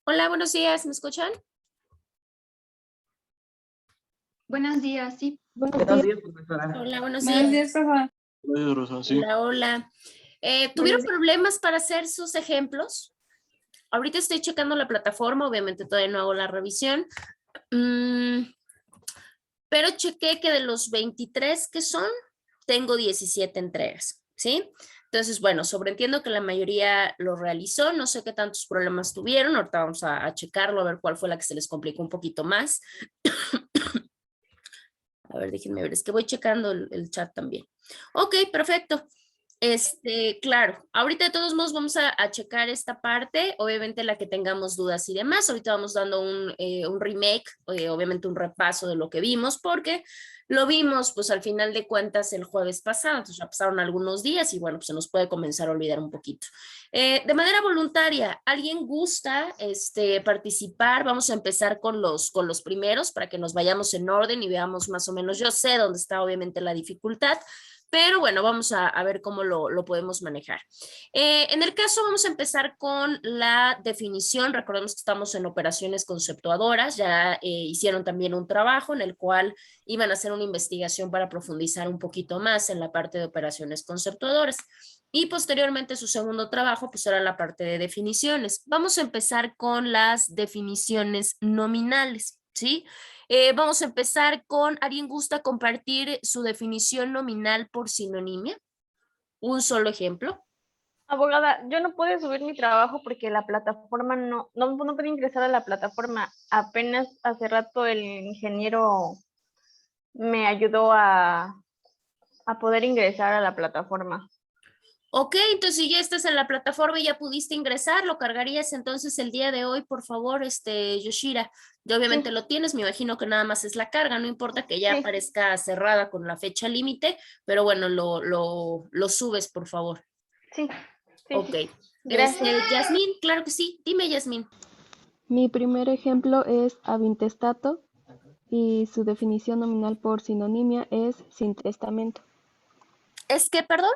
Hola, buenos días, ¿me escuchan? Buenos días, sí. Buenos Buenos días. días, profesora. Hola, buenos Buenos días. días, profe. Hola, Rosa, sí. Hola, hola. ¿Tuvieron Buenos días. problemas para hacer sus ejemplos? Ahorita estoy checando la plataforma, obviamente todavía no hago la revisión, mm, pero chequé que de los 23 que son, tengo 17 entregas, ¿sí? Entonces, bueno, sobreentiendo que la mayoría lo realizó, no sé qué tantos problemas tuvieron, ahorita vamos a checarlo, a ver cuál fue la que se les complicó un poquito más. A ver, déjenme ver, es que voy checando el chat también. Ok, perfecto. Claro, ahorita de todos modos vamos a checar esta parte, obviamente la que tengamos dudas y demás. Ahorita vamos dando un remake, obviamente un repaso de lo que vimos, porque lo vimos pues al final de cuentas el jueves pasado, entonces ya pasaron algunos días y bueno, pues se nos puede comenzar a olvidar un poquito. De manera voluntaria, ¿alguien gusta participar? Vamos a empezar con los primeros para que nos vayamos en orden y veamos más o menos. Yo sé dónde está obviamente la dificultad, pero bueno, vamos a ver cómo lo podemos manejar. En el caso, vamos a empezar con la definición. Recordemos que estamos en operaciones conceptuadoras. Ya hicieron también un trabajo en el cual iban a hacer una investigación para profundizar un poquito más en la parte de operaciones conceptuadoras. Y posteriormente su segundo trabajo, pues era la parte de definiciones. Vamos a empezar con las definiciones nominales, ¿sí? Vamos a empezar con, ¿alguien gusta compartir su definición nominal por sinonimia? Un solo ejemplo. Abogada, yo no pude subir mi trabajo porque la plataforma no pude ingresar a la plataforma. Apenas hace rato el ingeniero me ayudó a poder ingresar a la plataforma. Ok, entonces si ya estás en la plataforma y ya pudiste ingresar, lo cargarías entonces el día de hoy, por favor, Yoshira. Y obviamente Sí, lo tienes, me imagino que nada más es la carga, no importa que ya sí, aparezca cerrada con la fecha límite, pero bueno, lo subes, por favor. sí, sí, Ok. sí. Gracias. Yasmín, claro que sí. Dime, Yasmín. Mi primer ejemplo es avintestato y su definición nominal por sinonimia es sin testamento. ¿Es que, perdón?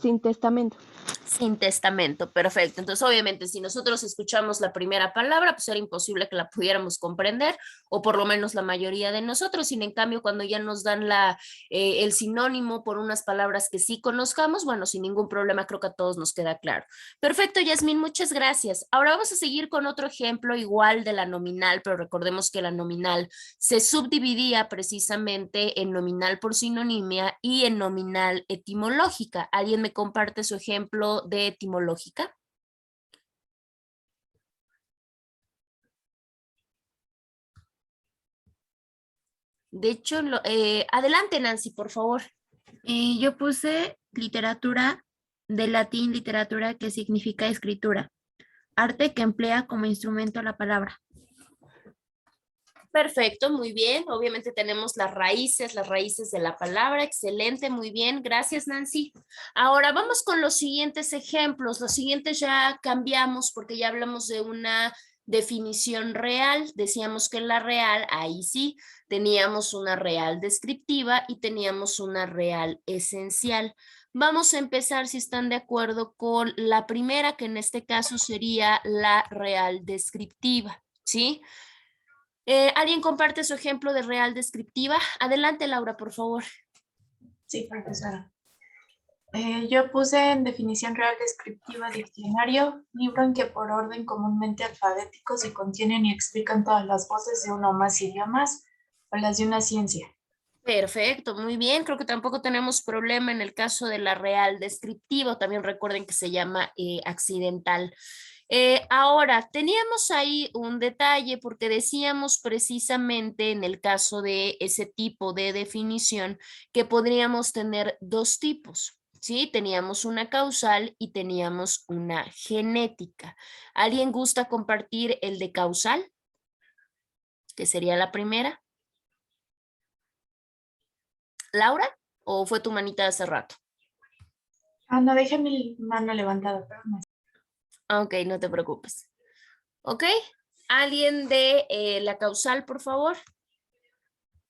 Sin testamento. Sin testamento, perfecto. Entonces, obviamente, si nosotros escuchamos la primera palabra, pues era imposible que la pudiéramos comprender, o por lo menos la mayoría de nosotros. Sin en cambio, cuando ya nos dan el sinónimo por unas palabras que sí conozcamos, bueno, sin ningún problema, creo que a todos nos queda claro. Perfecto, Yasmín, muchas gracias. Ahora vamos a seguir con otro ejemplo igual de la nominal, pero recordemos que la nominal se subdividía precisamente en nominal por sinonimia y en nominal etimológica. ¿Alguien me comparte su ejemplo de etimológica? De hecho, adelante, Nancy, por favor. Yo puse literatura, de latín literatura, que significa escritura, arte que emplea como instrumento la palabra. Perfecto, muy bien. Obviamente tenemos las raíces de la palabra. Excelente, muy bien. Gracias, Nancy. Ahora vamos con los siguientes ejemplos. Los siguientes ya cambiamos porque ya hablamos de una definición real. Decíamos que en la real, ahí sí, teníamos una real descriptiva y teníamos una real esencial. Vamos a empezar, si están de acuerdo, con la primera, que en este caso sería la real descriptiva, ¿sí? ¿Alguien comparte su ejemplo de real descriptiva? Adelante, Laura, por favor. Sí, profesora. Yo puse en definición real descriptiva diccionario, libro en que por orden comúnmente alfabético se contienen y explican todas las voces de uno o más idiomas o las de una ciencia. Perfecto, muy bien. Creo que tampoco tenemos problema en el caso de la real descriptiva. También recuerden que se llama accidental. Ahora, teníamos ahí un detalle porque decíamos precisamente en el caso de ese tipo de definición que podríamos tener dos tipos. Sí, teníamos una causal y teníamos una genética. ¿Alguien gusta compartir el de causal? Que sería la primera. ¿Laura? ¿O fue tu manita de hace rato? Ah, no, dejé mi mano levantada, perdón. Ok, no te preocupes. Ok, ¿alguien de la causal, por favor?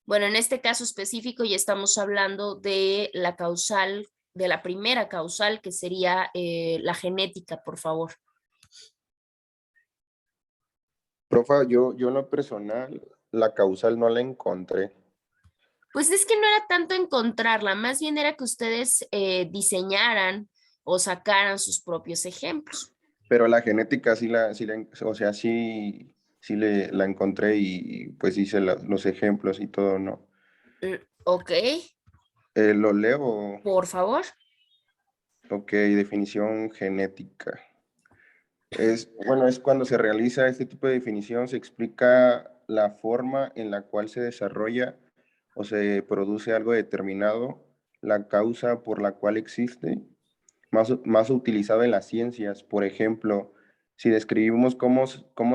Bueno, en este caso específico ya estamos hablando de la causal, de la primera causal, que sería la genética, por favor. Profa, yo en lo personal, la causal no la encontré. Pues es que no era tanto encontrarla, más bien era que ustedes diseñaran o sacaran sus propios ejemplos. Pero la genética o sea, la encontré y pues hice los ejemplos y todo, ¿no? Ok, ¿Lo leo? por favor. Ok, definición genética. Bueno, es cuando se realiza este tipo de definición, se explica la forma en la cual se desarrolla o se produce algo determinado, la causa por la cual existe, más utilizado en las ciencias. Por ejemplo, si describimos cómo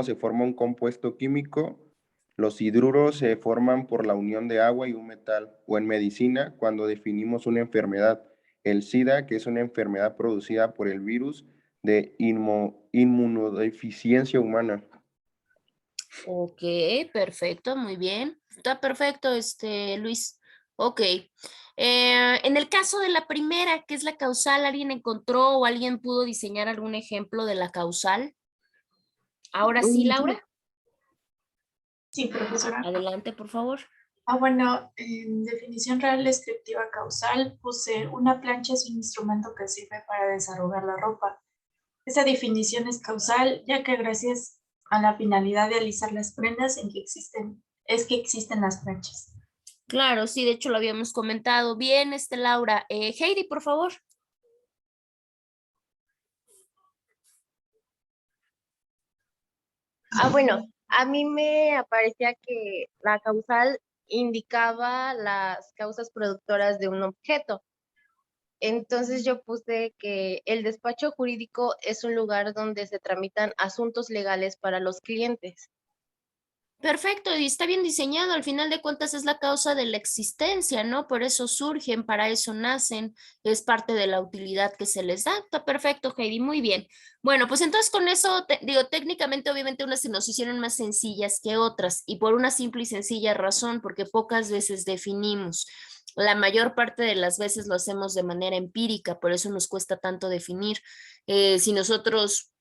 se forma un compuesto químico, los hidruros se forman por la unión de agua y un metal, o en medicina, cuando definimos una enfermedad, el SIDA, que es una enfermedad producida por el virus de inmunodeficiencia humana. Ok, perfecto, muy bien. Está perfecto, Luis. Ok. En el caso de la primera, que es la causal, ¿alguien encontró o alguien pudo diseñar algún ejemplo de la causal? Ahora sí, Laura. Sí, profesora. Adelante, por favor. Bueno, en definición real descriptiva causal puse una plancha es un instrumento que sirve para desarrugar la ropa. Esa definición es causal, ya que gracias a la finalidad de alisar las prendas es que existen las planchas. Claro, sí, de hecho lo habíamos comentado. Bien, Laura. Heidi, por favor. Bueno, a mí me aparecía que la causal indicaba las causas productoras de un objeto. Entonces yo puse que el despacho jurídico es un lugar donde se tramitan asuntos legales para los clientes. Perfecto, y está bien diseñado. Al final de cuentas es la causa de la existencia, ¿no? Por eso surgen, para eso nacen, es parte de la utilidad que se les da. Está perfecto, Heidi, muy bien. Bueno, pues entonces con eso, técnicamente, obviamente unas se nos hicieron más sencillas que otras, y por una simple y sencilla razón, porque pocas veces definimos. La mayor parte de las veces lo hacemos de manera empírica, por eso nos cuesta tanto definir. Si nosotros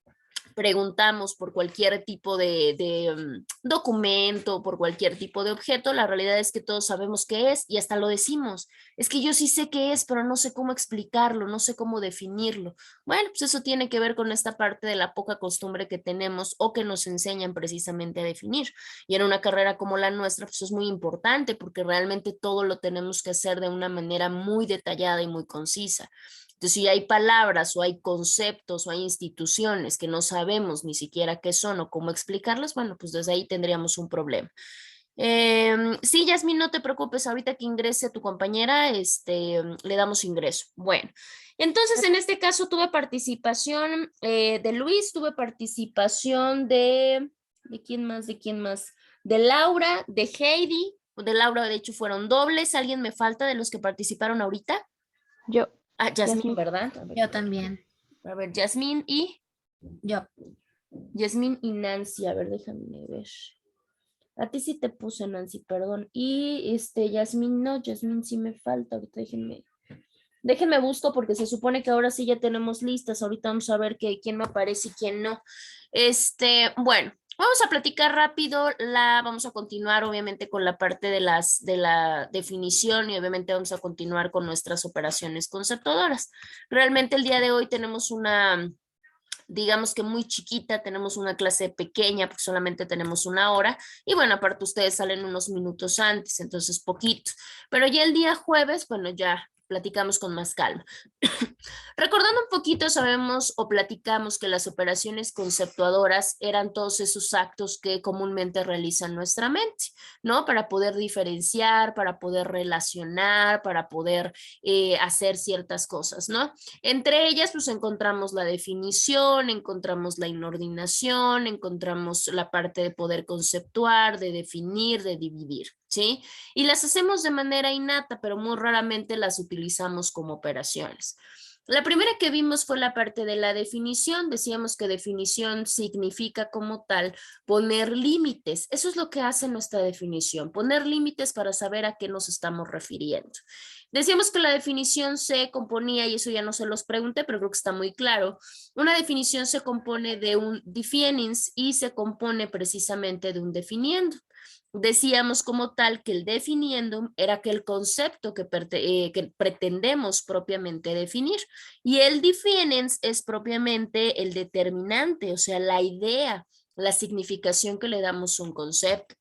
preguntamos por cualquier tipo de documento, por cualquier tipo de objeto, la realidad es que todos sabemos qué es y hasta lo decimos. Es que yo sí sé qué es, pero no sé cómo explicarlo, no sé cómo definirlo. Bueno, pues eso tiene que ver con esta parte de la poca costumbre que tenemos o que nos enseñan precisamente a definir. Y en una carrera como la nuestra, pues es muy importante porque realmente todo lo tenemos que hacer de una manera muy detallada y muy concisa. Entonces, si hay palabras o hay conceptos o hay instituciones que no sabemos ni siquiera qué son o cómo explicarlas, bueno, pues desde ahí tendríamos un problema. Sí, Yasmín, no te preocupes, ahorita que ingrese tu compañera, le damos ingreso. Bueno, entonces en este caso tuve participación de Luis, tuve participación ¿de quién más? ¿De quién más? De Laura, de Heidi, de Laura de hecho fueron dobles, ¿alguien me falta de los que participaron ahorita? Yo. Yasmín, Yasmín. ¿verdad? Yo también. A ver, Yasmín y Yo. Yasmín y Nancy. A ver, déjame ver. A ti sí te puse, Nancy, perdón. Y Yasmín no, Yasmín sí me falta. Ahorita déjenme busco porque se supone que ahora sí ya tenemos listas. Ahorita vamos a ver quién me aparece y quién no. Bueno, vamos a platicar rápido. Vamos a continuar obviamente con la parte de la definición y obviamente vamos a continuar con nuestras operaciones conceptuadoras. Realmente el día de hoy tenemos digamos que muy chiquita, tenemos una clase pequeña porque solamente tenemos 1 hora y bueno, aparte ustedes salen unos minutos antes, entonces poquito, pero ya el día jueves, bueno, ya platicamos con más calma. Recordando un poquito, sabemos o platicamos que las operaciones conceptuadoras eran todos esos actos que comúnmente realiza nuestra mente, ¿no? Para poder diferenciar, para poder relacionar, para poder hacer ciertas cosas, ¿no? Entre ellas, pues encontramos la definición, encontramos la inordinación, encontramos la parte de poder conceptuar, de definir, de dividir, ¿sí? Y las hacemos de manera innata, pero muy raramente las utilizamos como operaciones. La primera que vimos fue la parte de la definición. Decíamos que definición significa como tal poner límites. Eso es lo que hace nuestra definición, poner límites para saber a qué nos estamos refiriendo. Decíamos que la definición se componía, y eso ya no se los pregunté, pero creo que está muy claro. Una definición se compone de un definins y se compone precisamente de un definiendo. Decíamos como tal que el definiendo era aquel concepto que pretendemos propiamente definir, y el definens es propiamente el determinante, o sea, la idea, la significación que le damos a un concepto.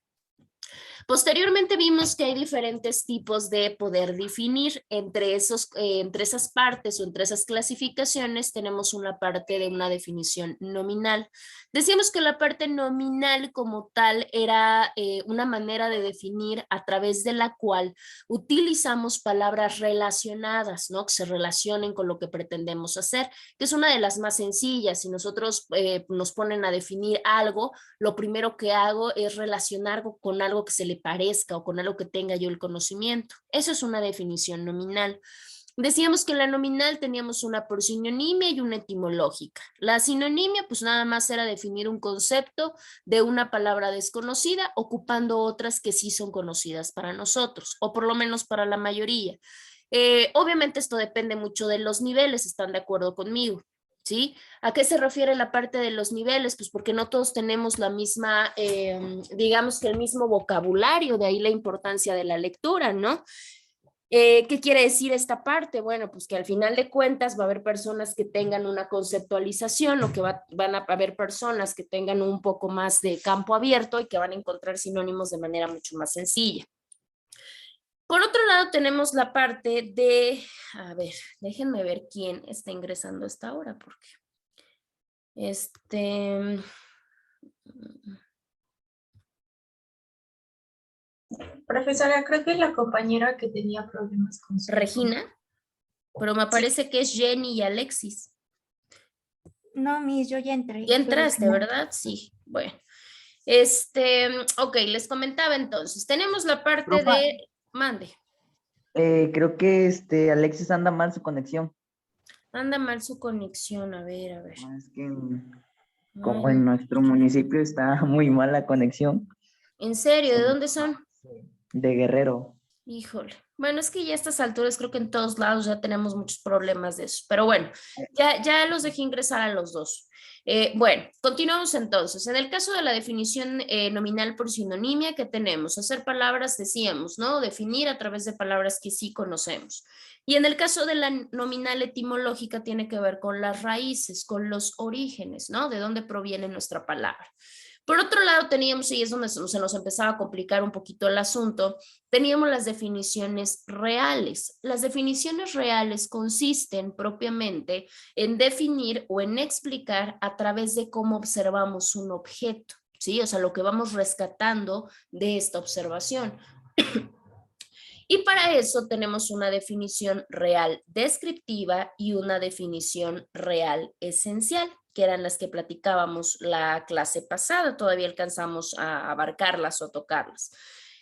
Posteriormente vimos que hay diferentes tipos de poder definir. Entre esas partes o entre esas clasificaciones tenemos una parte de una definición nominal. Decíamos que la parte nominal como tal era una manera de definir a través de la cual utilizamos palabras relacionadas, ¿no? Que se relacionen con lo que pretendemos hacer, que es una de las más sencillas. Si nosotros nos ponen a definir algo, lo primero que hago es relacionar con algo que se le parezca o con algo que tenga yo el conocimiento. Eso es una definición nominal. Decíamos que en la nominal teníamos una por sinonimia y una etimológica. La sinonimia pues nada más era definir un concepto de una palabra desconocida ocupando otras que sí son conocidas para nosotros, o por lo menos para la mayoría. Obviamente esto depende mucho de los niveles, ¿están de acuerdo conmigo? ¿Sí? ¿A qué se refiere la parte de los niveles? Pues porque no todos tenemos la misma, digamos que el mismo vocabulario, de ahí la importancia de la lectura, ¿no? ¿Qué quiere decir esta parte? Bueno, pues que al final de cuentas va a haber personas que tengan una conceptualización o que van a haber personas que tengan un poco más de campo abierto y que van a encontrar sinónimos de manera mucho más sencilla. Por otro lado, tenemos la parte de, a ver, déjenme ver quién está ingresando a esta hora, porque Profesora, creo que es la compañera que tenía problemas con su... Regina, pero me parece que es Jenny y Alexis. No, Miss, yo ya entré. Ya entraste, ¿verdad? Sí, bueno. Ok, les comentaba entonces, tenemos la parte Profa, de, mande. creo que Alexis anda mal su conexión. Anda mal su conexión, a ver, a ver. Es que como en nuestro municipio está muy mal la conexión. ¿En serio? ¿De dónde son? De Guerrero. Híjole. Bueno, es que ya a estas alturas creo que en todos lados ya tenemos muchos problemas de eso. Pero bueno, ya los dejé ingresar a los dos. Bueno, continuamos entonces. En el caso de la definición nominal por sinonimia, ¿qué tenemos? Hacer palabras, decíamos, ¿no? Definir a través de palabras que sí conocemos. Y en el caso de la nominal etimológica tiene que ver con las raíces, con los orígenes, ¿no? De dónde proviene nuestra palabra. Por otro lado teníamos, y es donde se nos empezaba a complicar un poquito el asunto, teníamos las definiciones reales. Las definiciones reales consisten propiamente en definir o en explicar a través de cómo observamos un objeto, ¿sí? O sea, lo que vamos rescatando de esta observación. Y para eso tenemos una definición real descriptiva y una definición real esencial, que eran las que platicábamos la clase pasada, todavía alcanzamos a abarcarlas o tocarlas.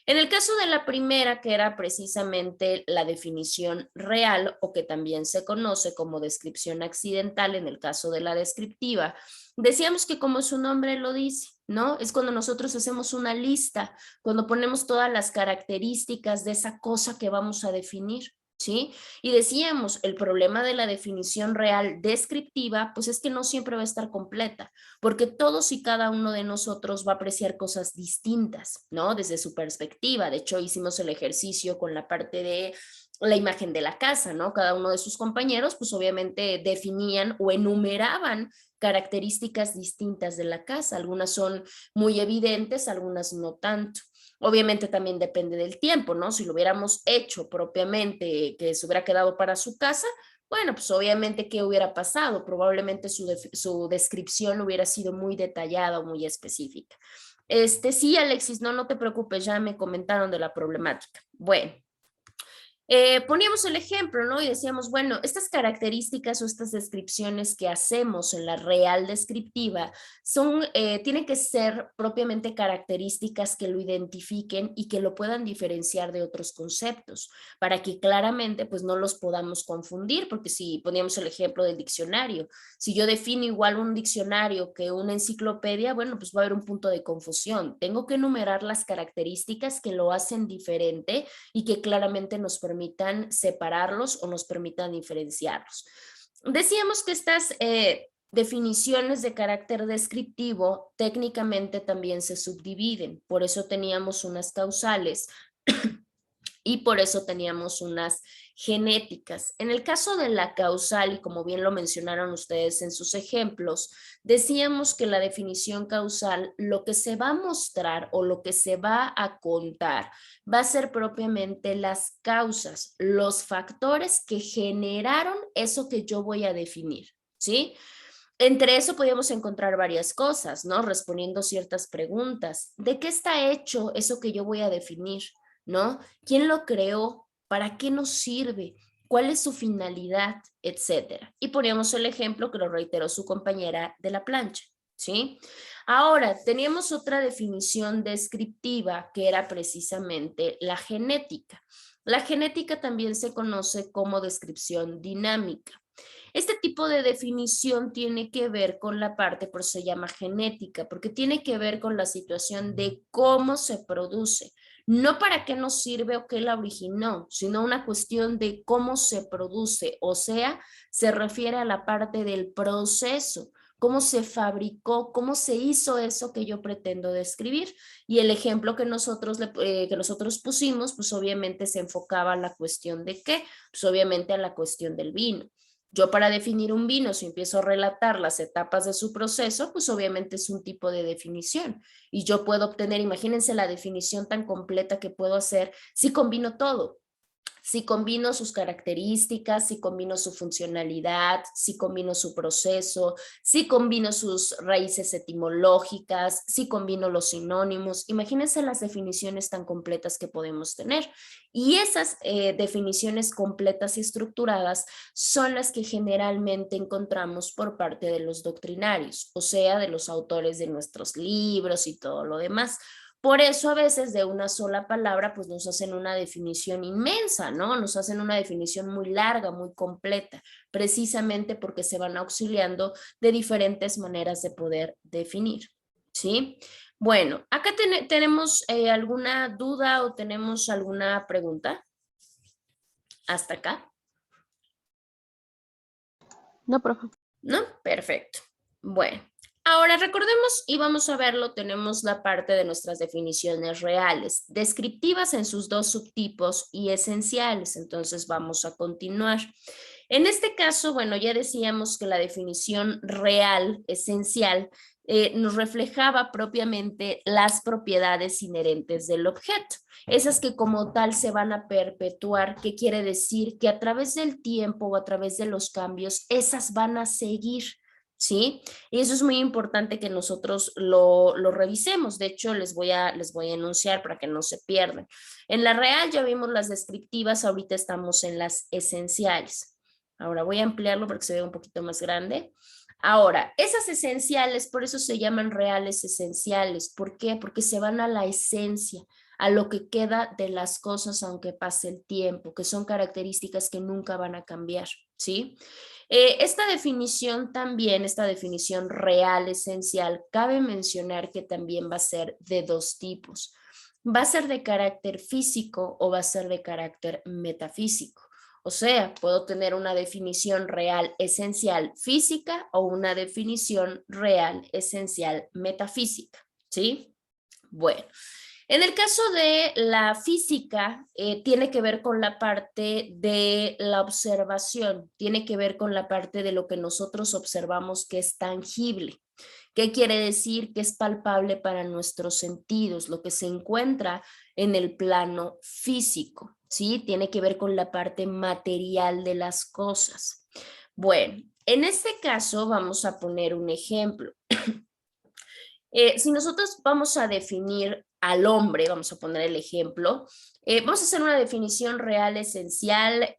En el caso de la primera, que era precisamente la definición real, o que también se conoce como descripción accidental en el caso de la descriptiva, decíamos que como su nombre lo dice, ¿no? Es cuando nosotros hacemos una lista, cuando ponemos todas las características de esa cosa que vamos a definir. ¿Sí? Y decíamos, el problema de la definición real descriptiva, pues es que no siempre va a estar completa, porque todos y cada uno de nosotros va a apreciar cosas distintas, ¿no? Desde su perspectiva. De hecho, hicimos el ejercicio con la parte de la imagen de la casa, ¿no? Cada uno de sus compañeros, pues obviamente definían o enumeraban características distintas de la casa. Algunas son muy evidentes, algunas no tanto. Obviamente también depende del tiempo, ¿no? Si lo hubiéramos hecho propiamente, que se hubiera quedado para su casa, bueno, pues obviamente, ¿qué hubiera pasado? Probablemente su descripción hubiera sido muy detallada o muy específica. Sí, Alexis, no te preocupes, ya me comentaron de la problemática. Bueno, Poníamos el ejemplo, ¿no? Y decíamos, bueno, estas características o estas descripciones que hacemos en la real descriptiva tienen que ser propiamente características que lo identifiquen y que lo puedan diferenciar de otros conceptos, para que claramente pues no los podamos confundir, porque si poníamos el ejemplo del diccionario, si yo defino igual un diccionario que una enciclopedia, bueno, pues va a haber un punto de confusión. Tengo que enumerar las características que lo hacen diferente y que claramente nos permitan separarlos o nos permitan diferenciarlos. Decíamos que estas definiciones de carácter descriptivo técnicamente también se subdividen, por eso teníamos unas causales y por eso teníamos unas genéticas. En el caso de la causal, y como bien lo mencionaron ustedes en sus ejemplos, decíamos que la definición causal, lo que se va a mostrar o lo que se va a contar va a ser propiamente las causas, los factores que generaron eso que yo voy a definir, ¿sí? Entre eso podíamos encontrar varias cosas, ¿no? Respondiendo ciertas preguntas. ¿De qué está hecho eso que yo voy a definir? ¿No? ¿Quién lo creó? ¿Para qué nos sirve? ¿Cuál es su finalidad? Etcétera. Y poníamos el ejemplo que lo reiteró su compañera de la plancha, ¿sí? Ahora, teníamos otra definición descriptiva que era precisamente la genética. La genética también se conoce como descripción dinámica. Este tipo de definición tiene que ver con la parte, por eso se llama genética, porque tiene que ver con la situación de cómo se produce. No para qué nos sirve o qué la originó, sino una cuestión de cómo se produce, o sea, se refiere a la parte del proceso, cómo se fabricó, cómo se hizo eso que yo pretendo describir. Y el ejemplo que nosotros pusimos, pues obviamente se enfocaba a la cuestión de qué, pues obviamente a la cuestión del vino. Yo para definir un vino, si empiezo a relatar las etapas de su proceso, pues obviamente es un tipo de definición. Y yo puedo obtener, imagínense la definición tan completa que puedo hacer si combino todo. Si combino sus características, si combino su funcionalidad, si combino su proceso, si combino sus raíces etimológicas, si combino los sinónimos. Imagínense las definiciones tan completas que podemos tener. Y esas definiciones completas y estructuradas son las que generalmente encontramos por parte de los doctrinarios, o sea, de los autores de nuestros libros y todo lo demás. Por eso a veces de una sola palabra pues nos hacen una definición inmensa, ¿no? Nos hacen una definición muy larga, muy completa, precisamente porque se van auxiliando de diferentes maneras de poder definir, ¿sí? Bueno, acá tenemos alguna duda o tenemos alguna pregunta. ¿Hasta acá? No, profe. ¿No? Perfecto. Bueno. Ahora recordemos y vamos a verlo, tenemos la parte de nuestras definiciones reales, descriptivas en sus dos subtipos y esenciales, entonces vamos a continuar. En este caso, bueno, ya decíamos que la definición real, esencial, nos reflejaba propiamente las propiedades inherentes del objeto, esas que como tal se van a perpetuar, que quiere decir que a través del tiempo o a través de los cambios, esas van a seguir. ¿Sí? Y eso es muy importante que nosotros lo revisemos. De hecho, les voy a enunciar para que no se pierdan. En la real ya vimos las descriptivas, ahorita estamos en las esenciales. Ahora voy a ampliarlo para que se vea un poquito más grande. Ahora, esas esenciales, por eso se llaman reales esenciales. ¿Por qué? Porque se van a la esencia, a lo que queda de las cosas aunque pase el tiempo, que son características que nunca van a cambiar, ¿sí? Esta definición también, esta definición real, esencial, cabe mencionar que también va a ser de dos tipos. Va a ser de carácter físico o va a ser de carácter metafísico. O sea, puedo tener una definición real, esencial, física o una definición real, esencial, metafísica, ¿sí? Bueno. En el caso de la física, tiene que ver con la parte de la observación, tiene que ver con la parte de lo que nosotros observamos que es tangible. ¿Qué quiere decir? Que es palpable para nuestros sentidos, lo que se encuentra en el plano físico, ¿sí? Tiene que ver con la parte material de las cosas. Bueno, en este caso vamos a poner un ejemplo. Si nosotros vamos a definir al hombre, vamos a poner el ejemplo, vamos a hacer una definición real esencial,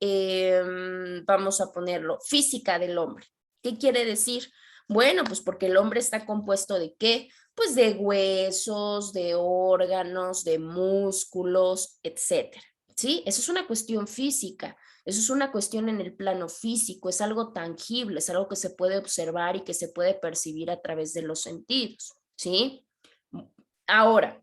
vamos a ponerlo, física del hombre. ¿Qué quiere decir? Bueno, pues porque el hombre está compuesto ¿de qué? Pues de huesos, de órganos, de músculos, etcétera. ¿Sí? Eso es una cuestión física. Eso es una cuestión en el plano físico, es algo tangible, es algo que se puede observar y que se puede percibir a través de los sentidos, ¿sí? Ahora,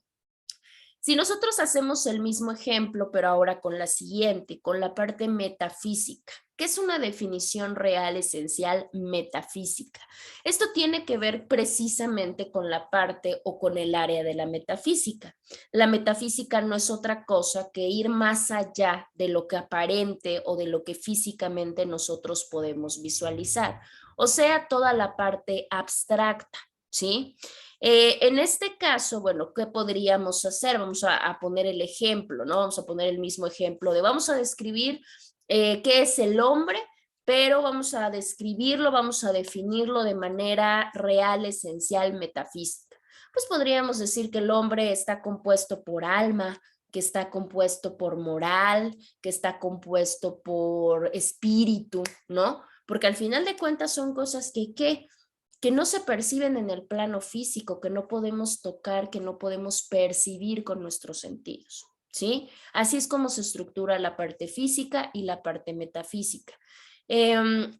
si nosotros hacemos el mismo ejemplo, pero ahora con la siguiente, con la parte metafísica, ¿qué es una definición real esencial metafísica? Esto tiene que ver precisamente con la parte o con el área de la metafísica. La metafísica no es otra cosa que ir más allá de lo que aparente o de lo que físicamente nosotros podemos visualizar, o sea, toda la parte abstracta, ¿sí? En este caso, bueno, ¿qué podríamos hacer? Vamos a poner el ejemplo, ¿no? Vamos a poner el mismo ejemplo de vamos a describir qué es el hombre, pero vamos a describirlo, vamos a definirlo de manera real, esencial, metafísica. Pues podríamos decir que el hombre está compuesto por alma, que está compuesto por moral, que está compuesto por espíritu, ¿no? Porque al final de cuentas son cosas que no se perciben en el plano físico, que no podemos tocar, que no podemos percibir con nuestros sentidos, ¿sí? Así es como se estructura la parte física y la parte metafísica.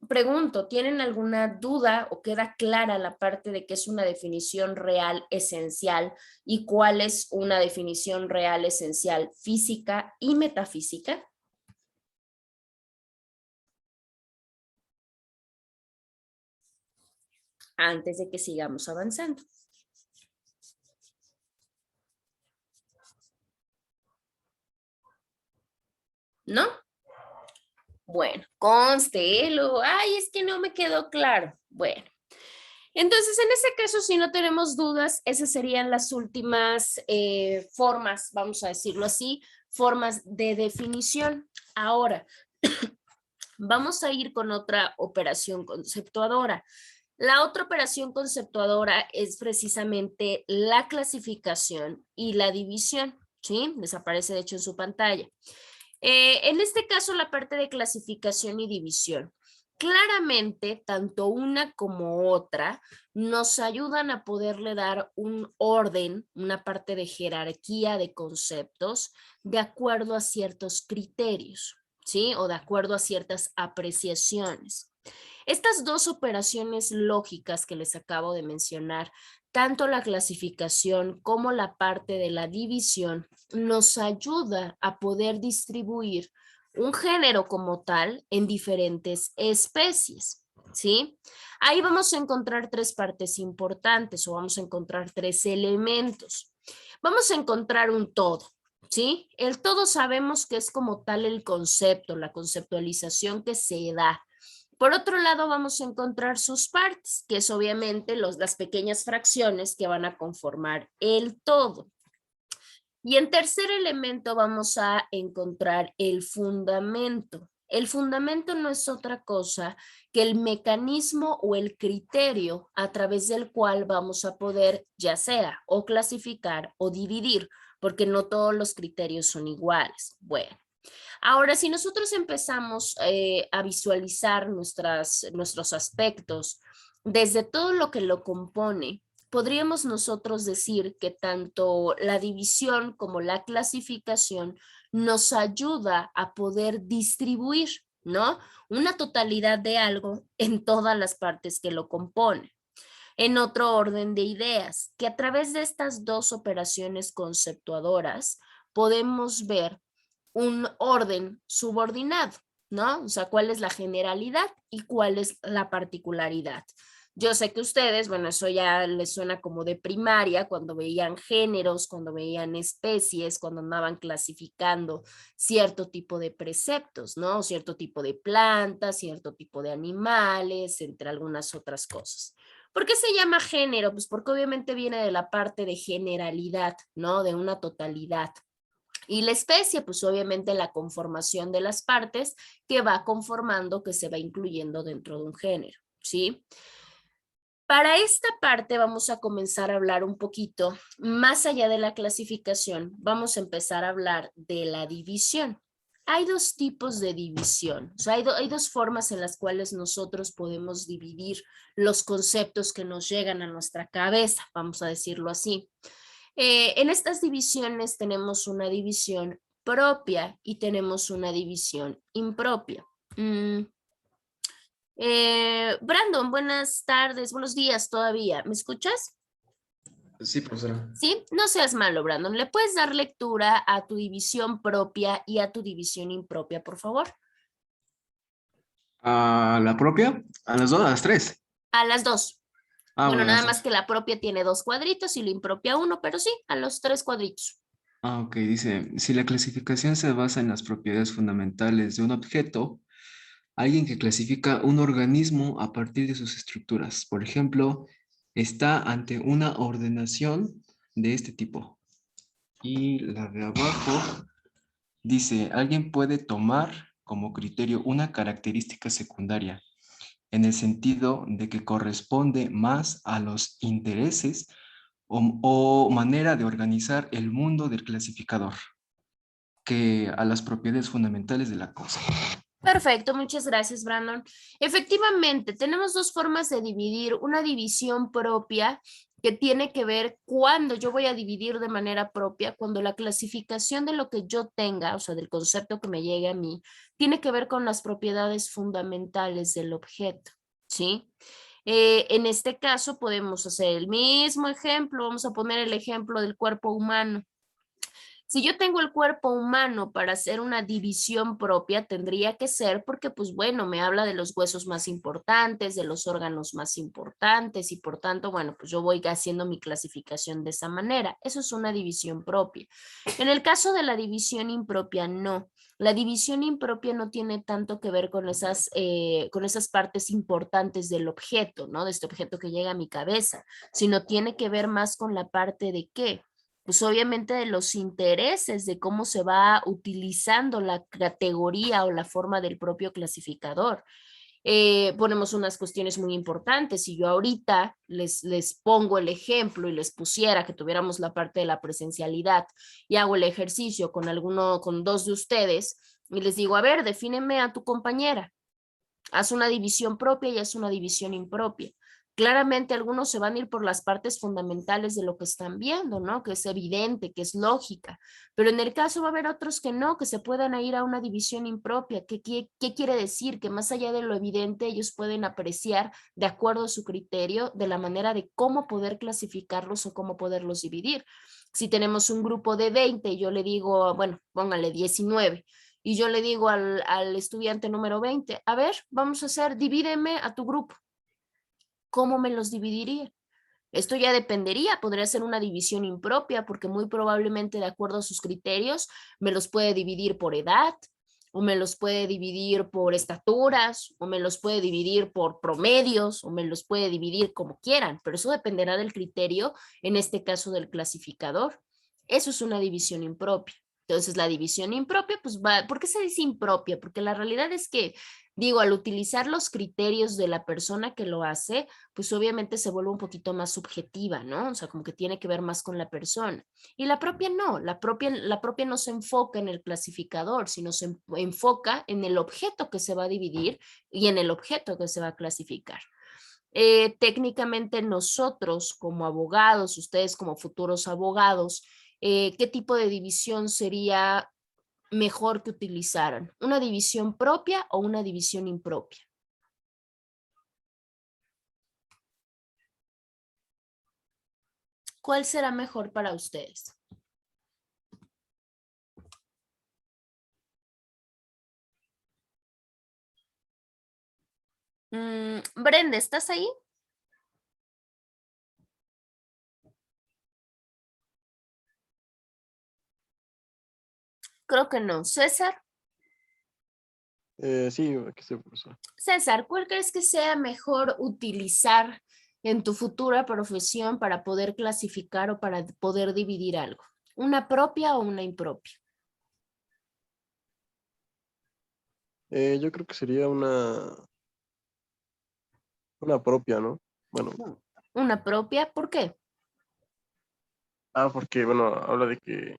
Pregunto, ¿tienen alguna duda o queda clara la parte de qué es una definición real esencial y cuál es una definición real esencial física y metafísica? Antes de que sigamos avanzando. ¿No? Bueno, conste, ay, es que no me quedó claro. Bueno, entonces en ese caso, si no tenemos dudas, esas serían las últimas formas, vamos a decirlo así, formas de definición. Ahora, vamos a ir con otra operación conceptuadora. La otra operación conceptuadora es precisamente la clasificación y la división, ¿sí? Desaparece de hecho en su pantalla. En este caso, la parte de clasificación y división. Claramente, tanto una como otra nos ayudan a poderle dar un orden, una parte de jerarquía de conceptos de acuerdo a ciertos criterios, ¿sí? O de acuerdo a ciertas apreciaciones. Estas dos operaciones lógicas que les acabo de mencionar, tanto la clasificación como la parte de la división, nos ayuda a poder distribuir un género como tal en diferentes especies, ¿sí? Ahí vamos a encontrar tres partes importantes o vamos a encontrar tres elementos. Vamos a encontrar un todo, ¿sí? El todo sabemos que es como tal el concepto, la conceptualización que se da. Por otro lado, vamos a encontrar sus partes, que es obviamente las pequeñas fracciones que van a conformar el todo. Y en tercer elemento vamos a encontrar el fundamento. El fundamento no es otra cosa que el mecanismo o el criterio a través del cual vamos a poder ya sea o clasificar o dividir, porque no todos los criterios son iguales. Bueno. Ahora, si nosotros empezamos a visualizar nuestros aspectos desde todo lo que lo compone, podríamos nosotros decir que tanto la división como la clasificación nos ayuda a poder distribuir, ¿no? Una totalidad de algo en todas las partes que lo componen. En otro orden de ideas, que a través de estas dos operaciones conceptuadoras podemos ver un orden subordinado, ¿no? O sea, cuál es la generalidad y cuál es la particularidad. Yo sé que ustedes, bueno, eso ya les suena como de primaria, cuando veían géneros, cuando veían especies, cuando andaban clasificando cierto tipo de preceptos, ¿no? Cierto tipo de plantas, cierto tipo de animales, entre algunas otras cosas. ¿Por qué se llama género? Pues porque obviamente viene de la parte de generalidad, ¿no? De una totalidad. Y la especie, pues obviamente la conformación de las partes que va conformando, que se va incluyendo dentro de un género, ¿sí? Para esta parte vamos a comenzar a hablar un poquito más allá de la clasificación. Vamos a empezar a hablar de la división. Hay dos tipos de división, o sea, hay dos formas en las cuales nosotros podemos dividir los conceptos que nos llegan a nuestra cabeza, vamos a decirlo así. En estas divisiones tenemos una división propia y tenemos una división impropia. Brandon, buenas tardes, buenos días todavía. ¿Me escuchas? Sí, profesora. Sí, no seas malo, Brandon. ¿Le puedes dar lectura a tu división propia y a tu división impropia, por favor? ¿A la propia? ¿A las dos? ¿A las tres? A las dos. Bueno, Bueno, nada las más dos. que la propia tiene 2 cuadritos y la impropia 1, pero sí, a los 3 cuadritos. Ok, dice, si la clasificación se basa en las propiedades fundamentales de un objeto, alguien que clasifica un organismo a partir de sus estructuras, por ejemplo, está ante una ordenación de este tipo. Y la de abajo dice, alguien puede tomar como criterio una característica secundaria, en el sentido de que corresponde más a los intereses o manera de organizar el mundo del clasificador que a las propiedades fundamentales de la cosa. Perfecto, muchas gracias, Brandon. Efectivamente, tenemos dos formas de dividir, una división propia que tiene que ver cuando yo voy a dividir de manera propia, cuando la clasificación de lo que yo tenga, o sea, del concepto que me llegue a mí, tiene que ver con las propiedades fundamentales del objeto, ¿sí? En este caso podemos hacer el mismo ejemplo, vamos a poner el ejemplo del cuerpo humano. Si yo tengo el cuerpo humano para hacer una división propia, tendría que ser porque, pues bueno, me habla de los huesos más importantes, de los órganos más importantes y por tanto, bueno, pues yo voy haciendo mi clasificación de esa manera. Eso es una división propia. En el caso de la división impropia, no. La división impropia no tiene tanto que ver con esas partes importantes del objeto, ¿no? De este objeto que llega a mi cabeza, sino tiene que ver más con la parte de qué, pues obviamente de los intereses, de cómo se va utilizando la categoría o la forma del propio clasificador. Ponemos unas cuestiones muy importantes. Si yo ahorita les pongo el ejemplo y les pusiera que tuviéramos la parte de la presencialidad y hago el ejercicio con dos de ustedes y les digo, a ver, defíneme a tu compañera. Haz una división propia y haz una división impropia. Claramente algunos se van a ir por las partes fundamentales de lo que están viendo, ¿no? Que es evidente, que es lógica, pero en el caso va a haber otros que no, que se puedan ir a una división impropia. ¿Qué quiere decir? Que más allá de lo evidente, ellos pueden apreciar de acuerdo a su criterio de la manera de cómo poder clasificarlos o cómo poderlos dividir. Si tenemos un grupo de 20 y yo le digo, bueno, póngale 19, y yo le digo al estudiante número 20, a ver, vamos a hacer, divídeme a tu grupo. ¿Cómo me los dividiría? Esto ya dependería, podría ser una división impropia porque muy probablemente de acuerdo a sus criterios me los puede dividir por edad o me los puede dividir por estaturas o me los puede dividir por promedios o me los puede dividir como quieran, pero eso dependerá del criterio, en este caso del clasificador. Eso es una división impropia. Entonces la división impropia, pues va, ¿por qué se dice impropia? Porque la realidad es que, digo, al utilizar los criterios de la persona que lo hace, pues obviamente se vuelve un poquito más subjetiva, ¿no? O sea, como que tiene que ver más con la persona. Y la propia no, la propia no se enfoca en el clasificador, sino se enfoca en el objeto que se va a dividir y en el objeto que se va a clasificar. Técnicamente nosotros como abogados, ustedes como futuros abogados, ¿qué tipo de división sería mejor que utilizaran? ¿Una división propia o una división impropia? ¿Cuál será mejor para ustedes? Brenda, ¿estás ahí? Creo que no. César. Sí, aquí estoy, profesor. César, ¿cuál crees que sea mejor utilizar en tu futura profesión para poder clasificar o para poder dividir algo? ¿Una propia o una impropia? Yo creo que sería una propia, ¿no? Bueno, Una propia, ¿por qué? porque, bueno, habla de que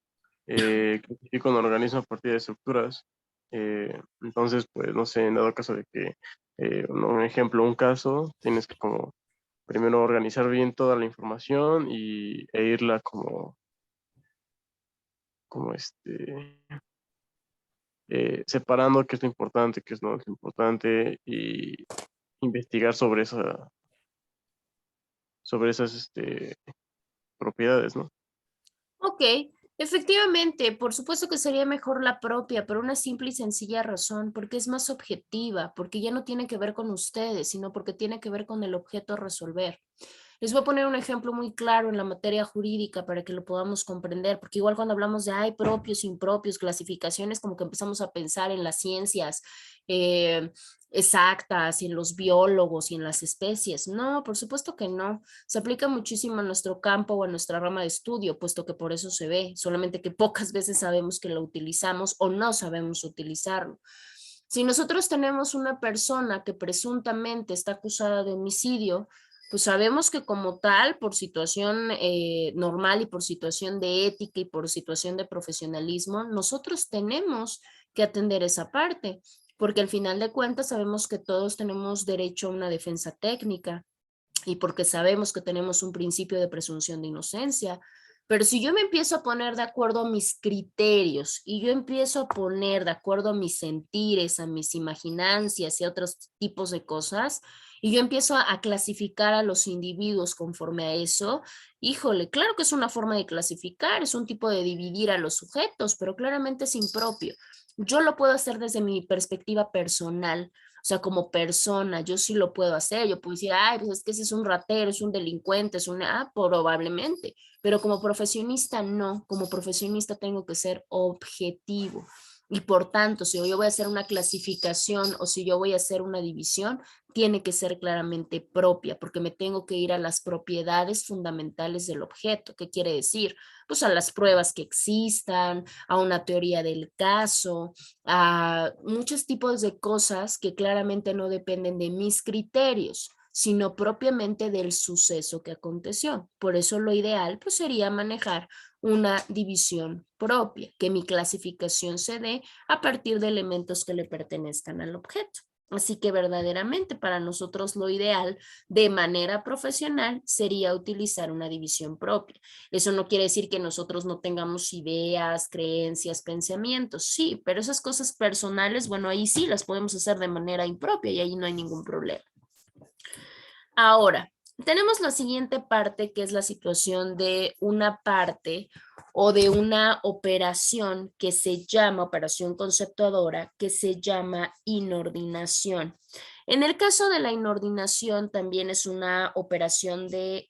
clasifica un organismo a partir de estructuras. Entonces, pues, no sé, en dado caso de que, un ejemplo, un caso, tienes que como primero organizar bien toda la información e irla como separando qué es lo importante, qué es no es lo importante y investigar sobre esas propiedades, ¿no? Ok, efectivamente, por supuesto que sería mejor la propia, por una simple y sencilla razón, porque es más objetiva, porque ya no tiene que ver con ustedes, sino porque tiene que ver con el objeto a resolver. Les voy a poner un ejemplo muy claro en la materia jurídica para que lo podamos comprender, porque igual cuando hablamos de hay propios, impropios, clasificaciones, como que empezamos a pensar en las ciencias eh, exactas y en los biólogos y en las especies. No, por supuesto que no. Se aplica muchísimo a nuestro campo o a nuestra rama de estudio, puesto que por eso se ve, solamente que pocas veces sabemos que lo utilizamos o no sabemos utilizarlo. Si nosotros tenemos una persona que presuntamente está acusada de homicidio, pues sabemos que como tal, por situación normal y por situación de ética y por situación de profesionalismo, nosotros tenemos que atender esa parte, porque al final de cuentas sabemos que todos tenemos derecho a una defensa técnica y porque sabemos que tenemos un principio de presunción de inocencia. Pero si yo me empiezo a poner de acuerdo a mis criterios y yo empiezo a poner de acuerdo a mis sentires, a mis imaginancias y a otros tipos de cosas, y yo empiezo a clasificar a los individuos conforme a eso, híjole, claro que es una forma de clasificar, es un tipo de dividir a los sujetos, pero claramente es impropio. Yo lo puedo hacer desde mi perspectiva personal, o sea, como persona, yo sí lo puedo hacer. Yo puedo decir, ay, pues es que ese es un ratero, es un delincuente, probablemente. Pero como profesionista, no. Como profesionista tengo que ser objetivo. Y por tanto, si yo voy a hacer una clasificación o si yo voy a hacer una división, tiene que ser claramente propia, porque me tengo que ir a las propiedades fundamentales del objeto. ¿Qué quiere decir? Pues a las pruebas que existan, a una teoría del caso, a muchos tipos de cosas que claramente no dependen de mis criterios, sino propiamente del suceso que aconteció. Por eso lo ideal pues sería manejar una división propia, que mi clasificación se dé a partir de elementos que le pertenezcan al objeto. Así que verdaderamente para nosotros lo ideal de manera profesional sería utilizar una división propia. Eso no quiere decir que nosotros no tengamos ideas, creencias, pensamientos, sí, pero esas cosas personales, bueno, ahí sí las podemos hacer de manera impropia y ahí no hay ningún problema. Ahora, tenemos la siguiente parte que es la situación de una parte o de una operación que se llama operación conceptuadora, que se llama inordinación. En el caso de la inordinación también es una operación de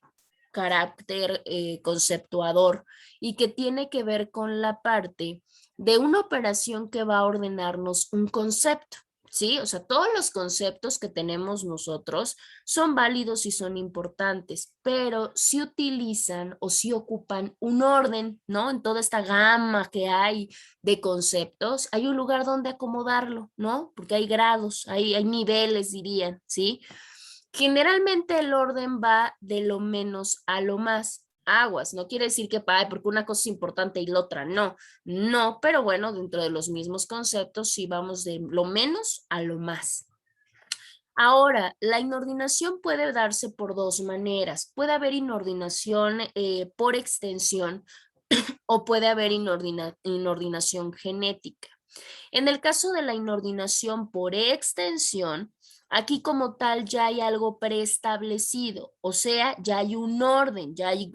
carácter conceptuador y que tiene que ver con la parte de una operación que va a ordenarnos un concepto. ¿Sí? O sea, todos los conceptos que tenemos nosotros son válidos y son importantes, pero si utilizan o si ocupan un orden, ¿no? En toda esta gama que hay de conceptos, hay un lugar donde acomodarlo, ¿no? Porque hay grados, hay niveles, dirían, ¿sí? Generalmente el orden va de lo menos a lo más. Aguas, no quiere decir que porque una cosa es importante y la otra no, no, pero bueno, dentro de los mismos conceptos sí vamos de lo menos a lo más. Ahora, la inordinación puede darse por dos maneras. Puede haber inordinación por extensión o puede haber inordinación genética. En el caso de la inordinación por extensión, aquí como tal ya hay algo preestablecido, o sea, ya hay un orden, ya hay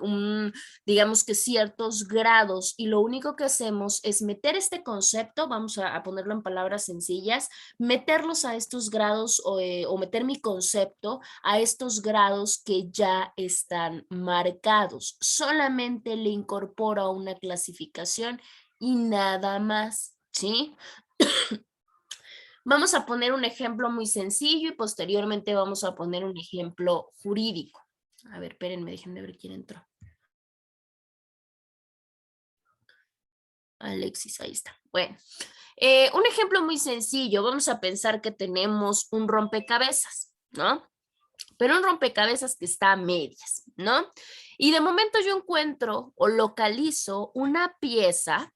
digamos que ciertos grados y lo único que hacemos es meter este concepto, vamos a ponerlo en palabras sencillas, meterlos a estos grados o meter mi concepto a estos grados que ya están marcados. Solamente le incorporo una clasificación y nada más. ¿Sí? Vamos a poner un ejemplo muy sencillo y posteriormente vamos a poner un ejemplo jurídico. A ver, espérenme, déjenme ver quién entró. Alexis, ahí está. Bueno, un ejemplo muy sencillo. Vamos a pensar que tenemos un rompecabezas, ¿no? pero un rompecabezas que está a medias, ¿no? Y de momento yo encuentro o localizo una pieza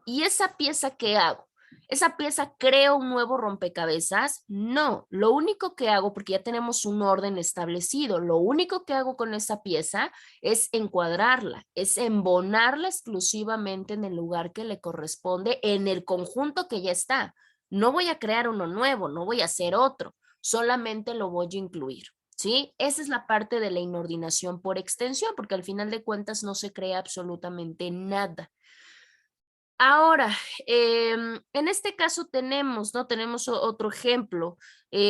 y esa pieza, ¿qué hago? ¿Esa pieza crea un nuevo rompecabezas? No, lo único que hago, porque ya tenemos un orden establecido, lo único que hago con esa pieza es encuadrarla, es embonarla exclusivamente en el lugar que le corresponde, en el conjunto que ya está. No voy a crear uno nuevo, no voy a hacer otro, solamente lo voy a incluir. ¿Sí? Esa es la parte de la inordinación por extensión, porque al final de cuentas no se crea absolutamente nada. Ahora, en este caso tenemos, ¿no? Tenemos otro ejemplo.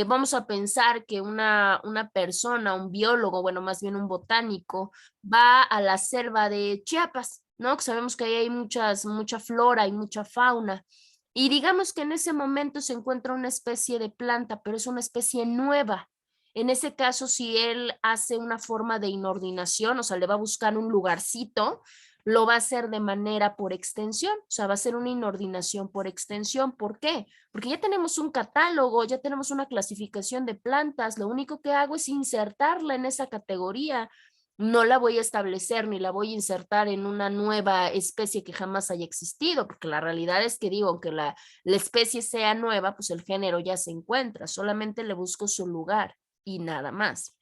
Vamos a pensar que una persona, un biólogo, bueno, más bien un botánico, va a la selva de Chiapas, ¿no? Que sabemos que ahí hay mucha flora y mucha fauna. Y digamos que en ese momento se encuentra una especie de planta, pero es una especie nueva. En ese caso, si él hace una forma de inordinación, o sea, le va a buscar un lugarcito, lo va a hacer de manera por extensión, o sea, va a ser una inordinación por extensión. ¿Por qué? Porque ya tenemos un catálogo, ya tenemos una clasificación de plantas, lo único que hago es insertarla en esa categoría. No la voy a establecer ni la voy a insertar en una nueva especie que jamás haya existido, porque la realidad es que digo, aunque la especie sea nueva, pues el género ya se encuentra, solamente le busco su lugar y nada más.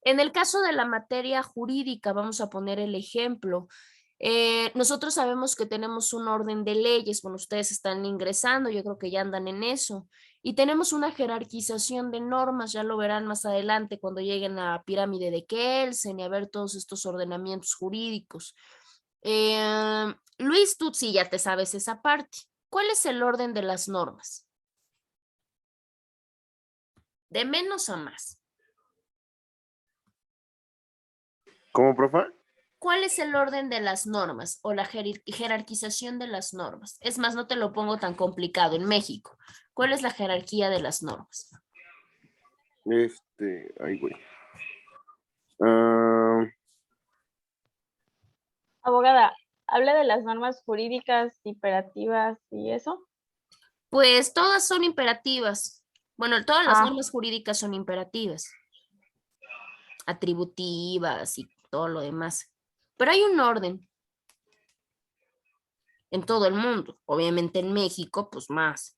En el caso de la materia jurídica, vamos a poner el ejemplo. Nosotros sabemos que tenemos un orden de leyes, bueno, ustedes están ingresando, yo creo que ya andan en eso, y tenemos una jerarquización de normas, ya lo verán más adelante cuando lleguen a la pirámide de Kelsen y a ver todos estos ordenamientos jurídicos. Luis, tú sí ya te sabes esa parte. ¿Cuál es el orden de las normas? De menos a más. ¿Cómo, profa? ¿Cuál es el orden de las normas o la jerarquización de las normas? Es más, no te lo pongo tan complicado. En México, ¿cuál es la jerarquía de las normas? Ay, güey. Ah, Abogada, ¿habla de las normas jurídicas, imperativas y eso? Pues todas son imperativas. Bueno, todas las Ah. normas jurídicas son imperativas, atributivas y todo lo demás. Pero hay un orden en todo el mundo. Obviamente en México, pues más.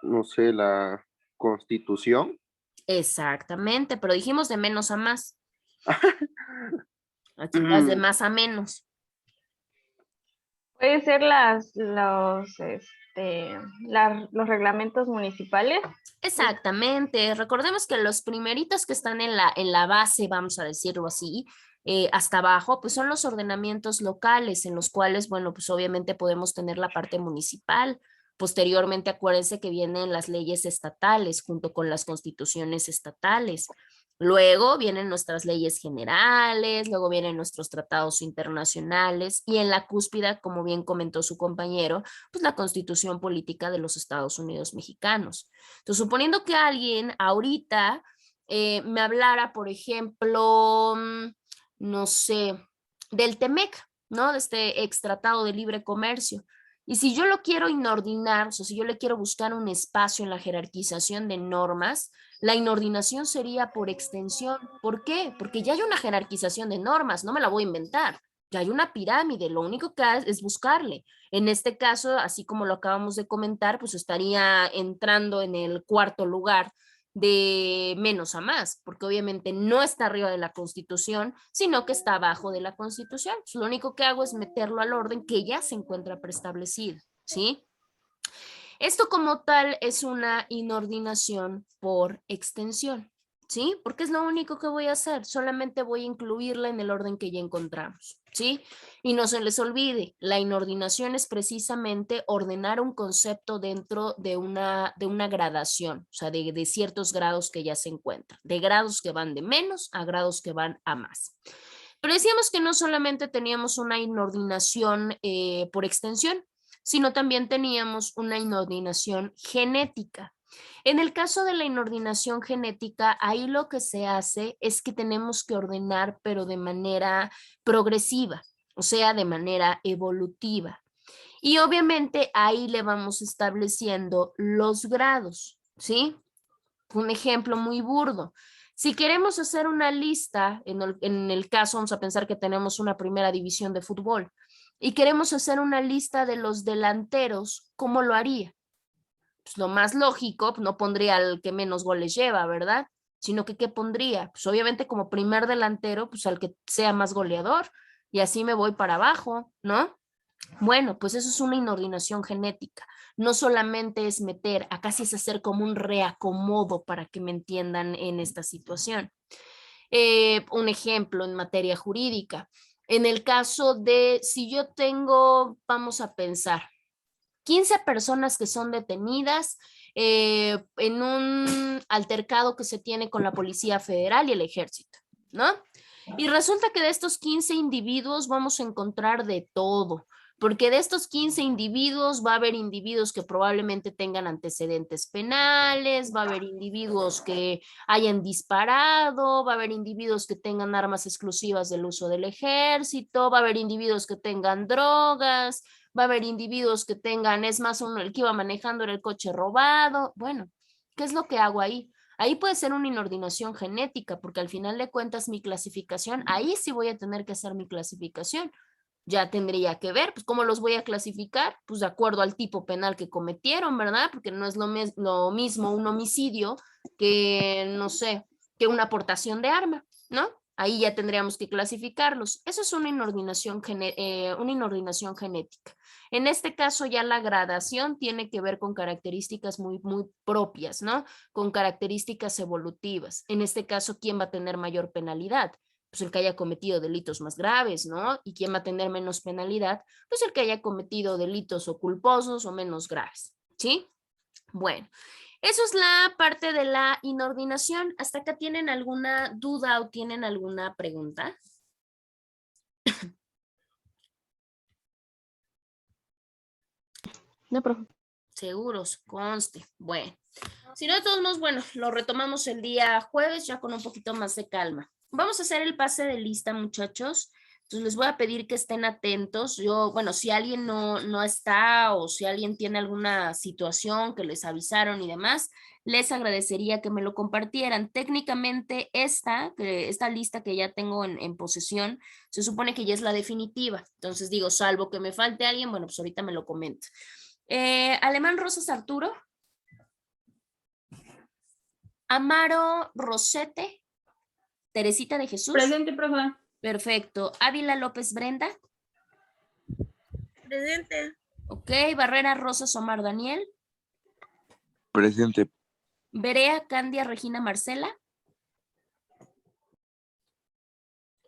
no sé, la Constitución. Exactamente, pero dijimos de menos a más. Aquí vas de más a menos. Puede ser los reglamentos municipales. Exactamente. Recordemos que los primeritos que están en la base, vamos a decirlo así, hasta abajo, pues son los ordenamientos locales en los cuales, bueno, pues obviamente podemos tener la parte municipal. Posteriormente, acuérdense que vienen las leyes estatales junto con las constituciones estatales. Luego vienen nuestras leyes generales, luego vienen nuestros tratados internacionales y en la cúspide, como bien comentó su compañero, pues la Constitución Política de los Estados Unidos Mexicanos. Entonces, suponiendo que alguien ahorita me hablara, por ejemplo, no sé, del TEMEC, ¿no? De este ex tratado de libre comercio. Y si yo lo quiero inordinar, o sea, si yo le quiero buscar un espacio en la jerarquización de normas, la inordinación sería por extensión. ¿Por qué? Porque ya hay una jerarquización de normas, no me la voy a inventar. Ya hay una pirámide, lo único que hace es buscarle. En este caso, así como lo acabamos de comentar, pues estaría entrando en el cuarto lugar de menos a más, porque obviamente no está arriba de la Constitución, sino que está abajo de la Constitución. Pues lo único que hago es meterlo al orden que ya se encuentra preestablecido, ¿sí? Esto como tal es una inordinación por extensión, ¿sí? Porque es lo único que voy a hacer, solamente voy a incluirla en el orden que ya encontramos, ¿sí? Y no se les olvide, la inordinación es precisamente ordenar un concepto dentro de una gradación, o sea, de ciertos grados que ya se encuentran, de grados que van de menos a grados que van a más. Pero decíamos que no solamente teníamos una inordinación por extensión, sino también teníamos una inordinación genética. En el caso de la inordinación genética, ahí lo que se hace es que tenemos que ordenar, pero de manera progresiva, o sea, de manera evolutiva. Y obviamente ahí le vamos estableciendo los grados, ¿sí? Un ejemplo muy burdo. Si queremos hacer una lista, en el caso vamos a pensar que tenemos una primera división de fútbol y queremos hacer una lista de los delanteros, ¿cómo lo haría? Pues lo más lógico, no pondría al que menos goles lleva, ¿verdad? Sino que ¿qué pondría? Pues obviamente como primer delantero, pues al que sea más goleador y así me voy para abajo, ¿no? Bueno, pues eso es una inordinación genética. No solamente es meter, acá sí es hacer como un reacomodo para que me entiendan en esta situación. Un ejemplo en materia jurídica. En el caso de si yo tengo, vamos a pensar, 15 personas que son detenidas en un altercado que se tiene con la Policía Federal y el Ejército, ¿no? Y resulta que de estos 15 individuos vamos a encontrar de todo, porque de estos 15 individuos va a haber individuos que probablemente tengan antecedentes penales, va a haber individuos que hayan disparado, va a haber individuos que tengan armas exclusivas del uso del ejército, va a haber individuos que tengan drogas, va a haber individuos que tengan, es más, el que iba manejando era el coche robado. Bueno, ¿qué es lo que hago ahí? Ahí puede ser una inordinación genética, porque al final de cuentas mi clasificación, ahí sí voy a tener que hacer mi clasificación. Ya tendría que ver, pues, ¿cómo los voy a clasificar? Pues de acuerdo al tipo penal que cometieron, ¿verdad? Porque no es lo mismo un homicidio que, no sé, que una aportación de arma, ¿no? Ahí ya tendríamos que clasificarlos. Eso es una inordinación genética. En este caso ya la gradación tiene que ver con características muy, muy propias, ¿no? Con características evolutivas. En este caso, ¿quién va a tener mayor penalidad? Pues el que haya cometido delitos más graves, ¿no? ¿Y quién va a tener menos penalidad? Pues el que haya cometido delitos o culposos o menos graves, ¿sí? Bueno, eso es la parte de la inordinación. ¿Hasta acá tienen alguna duda o tienen alguna pregunta? No, profe. Seguros, conste. Bueno, si no, de todos modos, bueno, lo retomamos el día jueves ya con un poquito más de calma. Vamos a hacer el pase de lista, muchachos. Entonces les voy a pedir que estén atentos. Yo, bueno, si alguien no está o si alguien tiene alguna situación que les avisaron y demás, les agradecería que me lo compartieran. Técnicamente esta lista que ya tengo en posesión, se supone que ya es la definitiva. Entonces digo, salvo que me falte alguien, bueno, pues ahorita me lo comento. Alemán Rosas Arturo. Amaro Rosete. Teresita de Jesús. Presente, profe. Perfecto. Ávila López Brenda. Presente. Ok. Barrera Rosas Omar Daniel. Presente. Berea Candia Regina Marcela.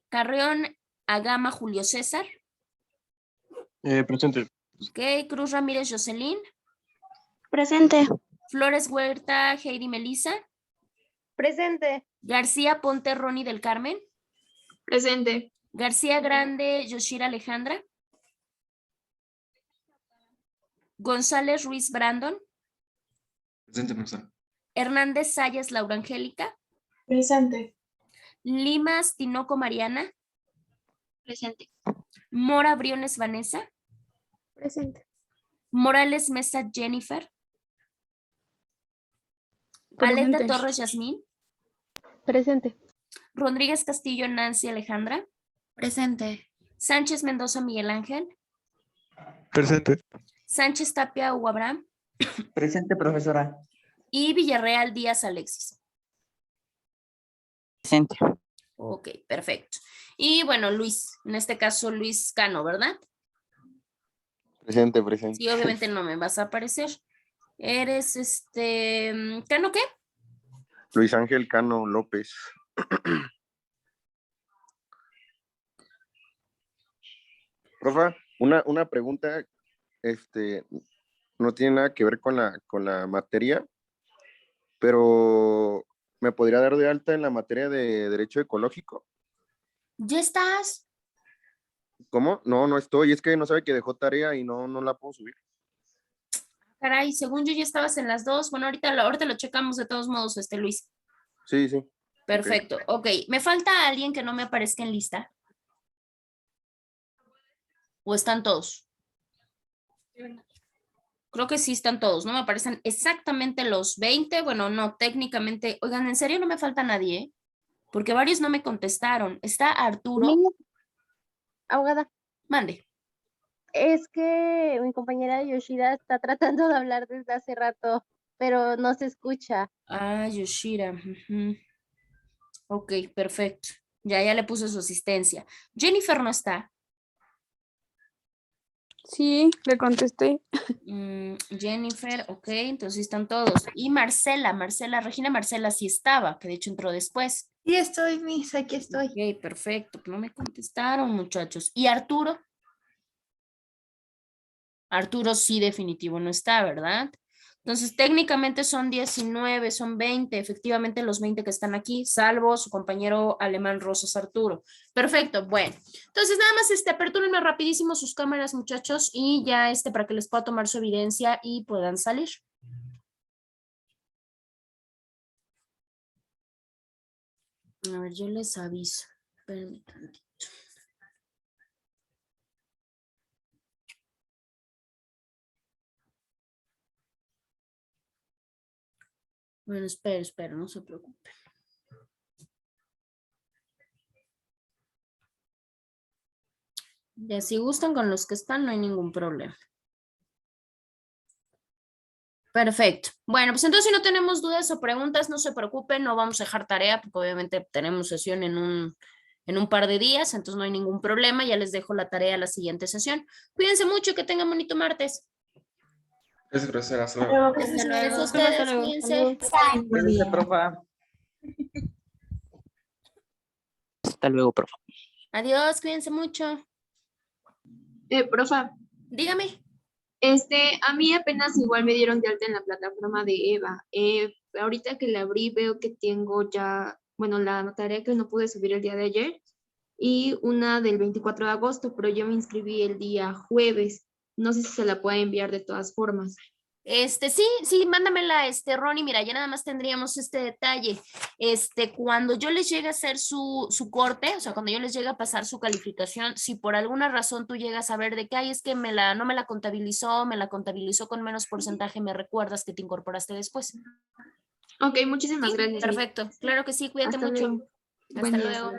Carreón Agama Julio César. Presente. Ok. Cruz Ramírez Jocelyn. Presente. Flores Huerta Heidi Melissa. Presente. García Ponte Ronnie del Carmen. Presente. García Grande Yoshira Alejandra. González Ruiz Brandon. Presente, profesor. Hernández Sayas Laura Angélica. Presente. Limas Tinoco Mariana. Presente. Mora Briones Vanessa. Presente. Morales Mesa Jennifer. Paleta Torres Yasmín. Presente. Rodríguez Castillo Nancy Alejandra. Presente. Sánchez Mendoza Miguel Ángel. Presente. Sánchez Tapia Hugo Abraham. Presente, profesora. Y Villarreal Díaz Alexis. Presente. Ok, perfecto. Y bueno, Luis, en este caso Luis Cano, ¿verdad? Presente, presente. Sí, obviamente no me vas a aparecer. Eres ¿Cano qué? Luis Ángel Cano López. Profa, una pregunta, no tiene nada que ver con la materia, pero ¿me podría dar de alta en la materia de Derecho Ecológico? ¿Ya estás? ¿Cómo? No estoy, es que no sabe que dejó tarea y no la puedo subir. Caray, según yo ya estabas en las dos. Bueno, ahorita lo checamos de todos modos, Luis. Sí. Perfecto, ok. ¿Me falta alguien que no me aparezca en lista? ¿O están todos? Creo que sí están todos, ¿no? Me aparecen exactamente los 20. Bueno, no, técnicamente. Oigan, ¿en serio no me falta nadie? Porque varios no me contestaron. Está Arturo. Abogada, Mande. es que mi compañera Yoshida está tratando de hablar desde hace rato, pero no se escucha. Ah, Yoshira. Ujú. Ok, perfecto. Ya le puse su asistencia. Jennifer no está. Sí, le contesté. Jennifer, ok, entonces están todos. Y Marcela, Regina Marcela sí estaba, que de hecho entró después. Sí estoy, Miss, aquí estoy. Ok, perfecto. No me contestaron, muchachos. ¿Y Arturo? Arturo sí definitivo no está, ¿verdad? Entonces técnicamente son 19, son 20, efectivamente los 20 que están aquí, salvo su compañero alemán Rosas Arturo. Perfecto, bueno. Entonces nada más apertúrenme rapidísimo sus cámaras, muchachos, y ya para que les pueda tomar su evidencia y puedan salir. A ver, yo les aviso. Espérenme tantito. Bueno, espero, no se preocupen. Ya si gustan con los que están, no hay ningún problema. Perfecto. Bueno, pues entonces si no tenemos dudas o preguntas, no se preocupen, no vamos a dejar tarea porque obviamente tenemos sesión en un par de días, entonces no hay ningún problema, ya les dejo la tarea a la siguiente sesión. Cuídense mucho, que tengan bonito martes. Es grosera, hasta luego. Hasta luego. Ustedes, cuídense. Cuídense, profa. Hasta luego, profe. Adiós, cuídense mucho. Profa, Dígame. a mí apenas igual me dieron de alta en la plataforma de EVA. Ahorita que la abrí veo que tengo ya, bueno, la tarea que no pude subir el día de ayer y una del 24 de agosto, pero yo me inscribí el día jueves. No sé si se la puede enviar de todas formas. Sí, mándamela, Ronnie. Mira, ya nada más tendríamos este detalle. Cuando yo les llegue a hacer su corte, o sea, cuando yo les llegue a pasar su calificación, si por alguna razón tú llegas a ver de que, ay, es que no me la contabilizó, me la contabilizó con menos porcentaje, me recuerdas que te incorporaste después. Ok, muchísimas gracias. Perfecto, claro que sí, cuídate Hasta mucho. luego. Hasta Buen día. luego.